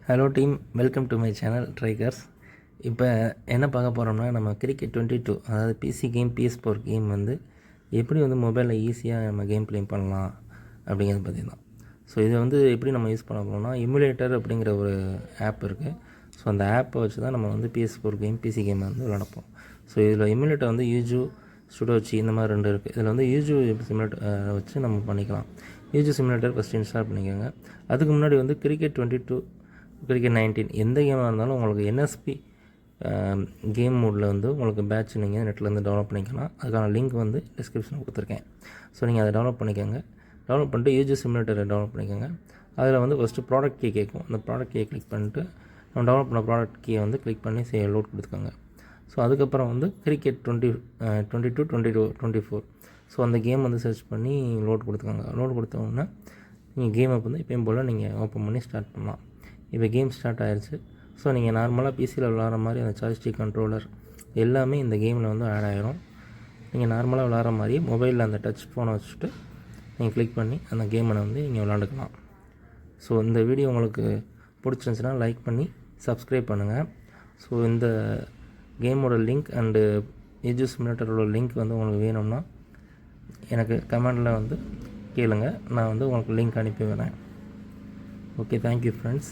Hello team, welcome to my channel ட்ரைகர்ஸ். இப்போ என்ன பார்க்க போகிறோம்னா, நம்ம கிரிக்கெட் 22 அதாவது பிசி கேம், PS4 கேம் வந்து எப்படி வந்து மொபைலில் ஈஸியாக நம்ம கேம் ப்ளே பண்ணலாம் அப்படிங்கிறத பற்றி தான். ஸோ இதை வந்து எப்படி நம்ம யூஸ் பண்ண போகிறோம்னா, எமுலேட்டர் அப்படிங்கிற ஒரு ஆப் இருக்குது. ஸோ அந்த ஆப்பை வச்சு தான் நம்ம வந்து PS4 கேம், பிசி கேம் வந்து விளாடப்போம். ஸோ இதில் எமுலேட்டர் வந்து யூஜு, ஸ்டுடோச்சி இந்த மாதிரி 2 இருக்குது. இதில் வந்து யூஜு சிமுலேட்டர் வச்சு நம்ம பண்ணிக்கலாம். யூஜு சிமுலேட்டர் ஃபஸ்ட்டு இன்ஸ்டால் பண்ணிக்கோங்க. அதுக்கு முன்னாடி வந்து கிரிக்கெட் 22, கிரிக்கெட் 19 எந்த கேமாக இருந்தாலும் உங்களுக்கு என்எஸ்பி கேம் மோடில் வந்து உங்களுக்கு பேட்ச் நீங்கள் நெட்லேருந்து டவுன்லோட் பண்ணிக்கலாம். அதுக்கான லிங்க் வந்து டிஸ்கிரிப்ஷனில் கொடுத்துருக்கேன். ஸோ நீங்கள் அதை டவுன்லோட் பண்ணிக்கோங்க. டவுன்லோட் பண்ணிட்டு யூஜி சிமுலேட்டரை டவுன்லோட் பண்ணிக்கோங்க. அதில் வந்து ஃபஸ்ட்டு ப்ராடக்ட் கீ கேட்கும். அந்த ப்ராடக்ட் கீயை கிளிக் பண்ணிட்டு நம்ம டவுன்லோட் பண்ண ப்ராடக்ட் கீயை வந்து கிளிக் பண்ணி லோட் கொடுத்துக்கோங்க. ஸோ அதுக்கப்புறம் வந்து கிரிக்கெட் 22, 24 ஸோ அந்த கேம் வந்து சர்ச் பண்ணி லோட் கொடுத்துக்கோங்க. லோட் கொடுத்தோன்னா நீங்கள் கேமை வந்து எப்பயும் போல் நீங்கள் ஓப்பன் பண்ணி ஸ்டார்ட் பண்ணலாம். இப்போ கேம் ஸ்டார்ட் ஆகிடுச்சு. ஸோ நீங்கள் நார்மலாக பிசியில் விளாட்ற மாதிரி அந்த ஜாய்ஸ்டிக் கண்ட்ரோலர் எல்லாமே இந்த கேமில் வந்து ஆட் ஆகிரும். நீங்கள் நார்மலாக விளாட்ற மாதிரியே மொபைலில் அந்த டச் ஃபோனை வச்சுட்டு நீங்கள் கிளிக் பண்ணி அந்த கேமை வந்து நீங்கள் விளாண்டுக்கலாம். ஸோ இந்த வீடியோ உங்களுக்கு பிடிச்சிருந்துச்சுன்னா லைக் பண்ணி சப்ஸ்கிரைப் பண்ணுங்கள். ஸோ இந்த கேமோட லிங்க் அண்டு யூஜி சிமுலேட்டரோட லிங்க் வந்து உங்களுக்கு வேணும்னா எனக்கு கமெண்டில் வந்து கேளுங்க. நான் வந்து உங்களுக்கு லிங்க் அனுப்பி வரேன். Okay, thank you friends.